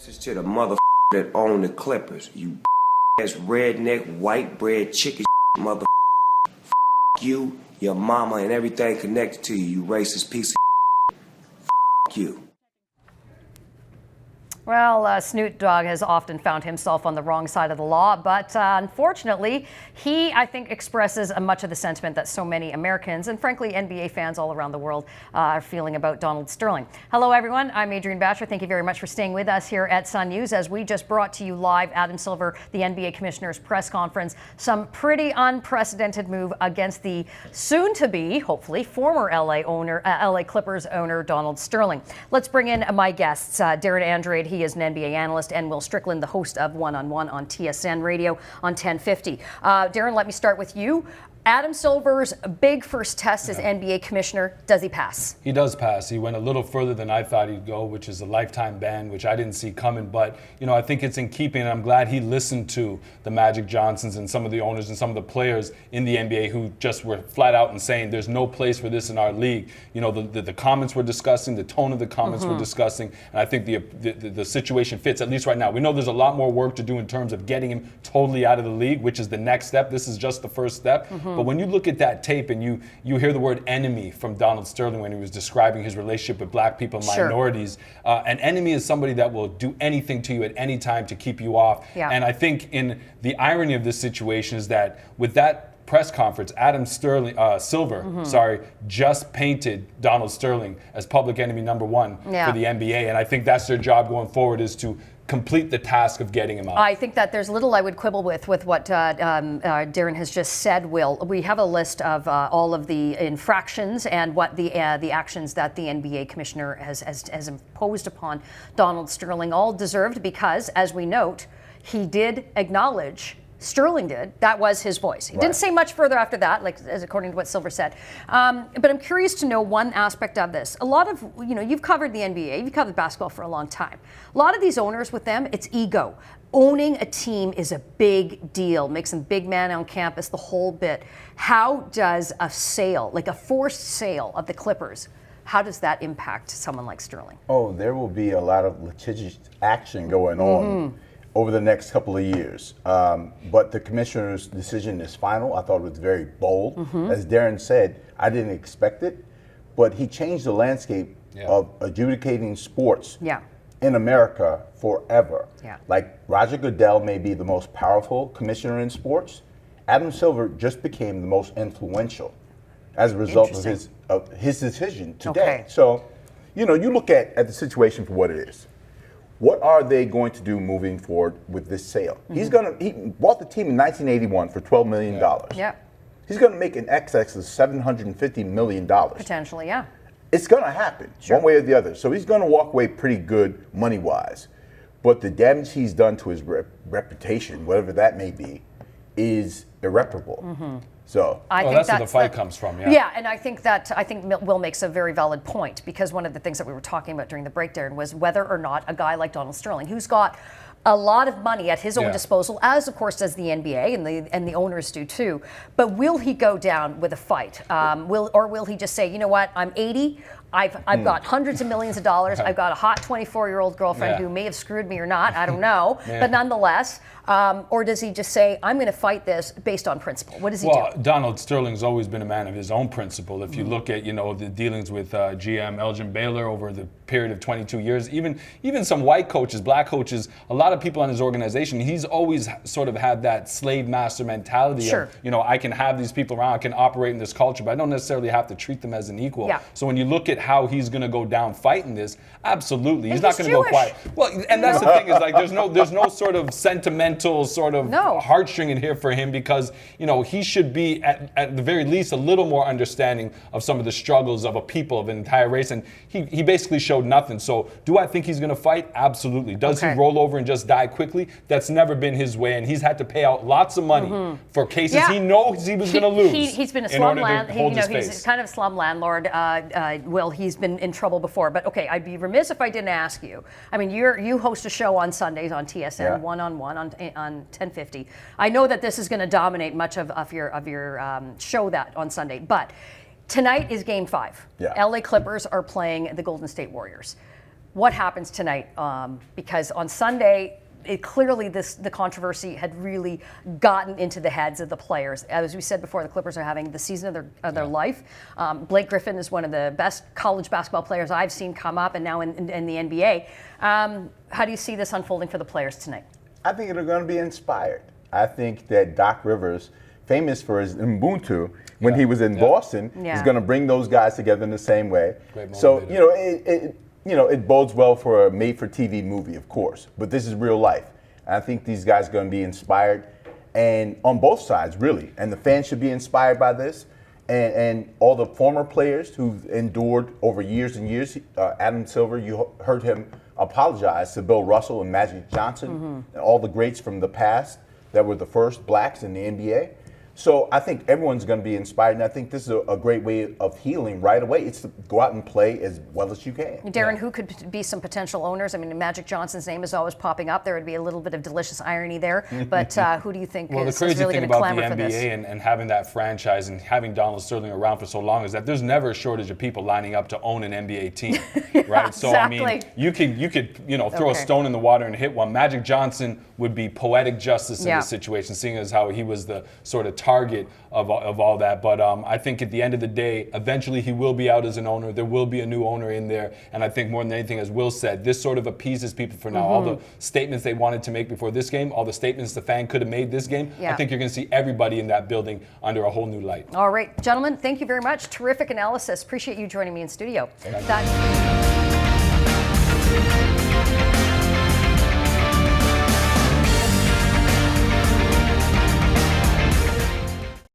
To the mother that own the Clippers, you ass redneck, white bread, chicken mother you, your mama, and everything connected to you, you racist piece of you. Well, Snoop Dogg has often found himself on the wrong side of the law, but unfortunately, he, I think, expresses much of the sentiment that so many Americans and, frankly, NBA fans all around the world are feeling about Donald Sterling. Hello, everyone. I'm Adrienne Batcher. Thank you very much for staying with us here at Sun News as we just brought to you live Adam Silver, the NBA Commissioner's press conference. Some pretty unprecedented move against the soon-to-be, hopefully, former LA Clippers owner Donald Sterling. Let's bring in my guests, Darren Andrade. He is an NBA analyst, and Will Strickland, the host of One-on-One on TSN Radio on 1050. Darren, let me start with you. Adam Silver's big first test as NBA commissioner, does he pass? He does pass. He went a little further than I thought he'd go, which is a lifetime ban, which I didn't see coming. But, I think it's in keeping, and I'm glad he listened to the Magic Johnsons and some of the owners and some of the players in the NBA who just were flat out and saying there's no place for this in our league. The comments we're discussing, the tone of the comments we're discussing, and I think the situation fits, at least right now. We know there's a lot more work to do in terms of getting him totally out of the league, which is the next step. This is just the first step. But when you look at that tape and you hear the word enemy from Donald Sterling when he was describing his relationship with black people and minorities, an enemy is somebody that will do anything to you at any time to keep you off. Yeah. And I think in the irony of this situation is that with that press conference, Adam Silver just painted Donald Sterling as public enemy number one for the NBA. And I think that's their job going forward, is to complete the task of getting him out. I think that there's little I would quibble with what Darren has just said, Will. We have a list of all of the infractions and what the actions that the NBA commissioner has imposed upon Donald Sterling, all deserved because, as we note, he did acknowledge, Sterling did, that was his voice. He didn't say much further after that, as according to what Silver said. But I'm curious to know one aspect of this. A lot of, you've covered the NBA, you've covered basketball for a long time. A lot of these owners with them, it's ego. Owning a team is a big deal, makes them big man on campus, the whole bit. How does a sale, like a forced sale of the Clippers, how does that impact someone like Sterling? Oh, there will be a lot of litigious action going on over the next couple of years. But the commissioner's decision is final. I thought it was very bold. As Darren said, I didn't expect it, but he changed the landscape of adjudicating sports in America forever. Like Roger Goodell may be the most powerful commissioner in sports. Adam Silver just became the most influential as a result of his decision today. So, you look at the situation for what it is. What are they going to do moving forward with this sale? He bought the team in 1981 for $12 million. He's going to make an excess of $750 million. Potentially, yeah. It's going to happen one way or the other. So he's going to walk away pretty good money-wise. But the damage he's done to his reputation, whatever that may be, is irreparable. So that's where the fight comes from. Yeah, and I think Will makes a very valid point, because one of the things that we were talking about during the break, Darren, was whether or not a guy like Donald Sterling, who's got a lot of money at his own disposal, as of course does the NBA and the owners do too, but will he go down with a fight? Will he just say, you know what, I'm 80. I've got hundreds of millions of dollars. I've got a hot 24-year-old girlfriend who may have screwed me or not. I don't know. But nonetheless, or does he just say, I'm going to fight this based on principle? What does he do? Well, Donald Sterling's always been a man of his own principle. If you look at, the dealings with GM Elgin Baylor over the period of 22 years, even some white coaches, black coaches, a lot of people in his organization, he's always sort of had that slave master mentality of, I can have these people around, I can operate in this culture, but I don't necessarily have to treat them as an equal. So when you look at how he's going to go down fighting this, absolutely. He's not going to go quiet. Well, and that's the thing, is like there's no sort of sentimental sort of heartstring in here for him, because, he should be at the very least a little more understanding of some of the struggles of a people, of an entire race. And he basically showed nothing. So do I think he's going to fight? Absolutely. Does he roll over and just die quickly? That's never been his way. And he's had to pay out lots of money for cases he knows he was going to lose. He's been a slum he's kind of a slum landlord. Will, he's been in trouble before. But okay, I'd be remiss if I didn't ask you. I mean, you host a show on Sundays on TSN, One-on-One on 1050. I know that this is going to dominate much of your show that on Sunday, but tonight is Game 5. LA Clippers are playing the Golden State Warriors. what happens tonight? Because on Sunday, clearly the controversy had really gotten into the heads of the players. As we said before, the Clippers are having the season of their life. Blake Griffin is one of the best college basketball players I've seen come up, and now in the NBA. How do you see this unfolding for the players tonight? I think they're going to be inspired. I think that Doc Rivers, famous for his Ubuntu, when he was in Boston, is going to bring those guys together in the same way. So, it bodes well for a made-for-TV movie, of course, but this is real life. And I think these guys are going to be inspired, and on both sides, really. And the fans should be inspired by this. And all the former players who've endured over years and years. Adam Silver, you heard him apologize to Bill Russell and Magic Johnson, and all the greats from the past that were the first blacks in the NBA. So I think everyone's going to be inspired, and I think this is a great way of healing right away. It's to go out and play as well as you can. Darren, who could be some potential owners? I mean, Magic Johnson's name is always popping up. There would be a little bit of delicious irony there. But who do you think is really going to clamor for this? Well, the crazy thing about the NBA and having that franchise and having Donald Sterling around for so long is that there's never a shortage of people lining up to own an NBA team, right? So exactly. I mean, you could throw a stone in the water and hit one. Magic Johnson would be poetic justice in this situation, seeing as how he was the sort of target of all that. But I think at the end of the day, eventually he will be out as an owner. There will be a new owner in there. And I think more than anything, as Will said, this sort of appeases people for now. All the statements they wanted to make before this game, all the statements the fan could have made this game, I think you're going to see everybody in that building under a whole new light. All right, gentlemen, thank you very much. Terrific analysis. Appreciate you joining me in studio.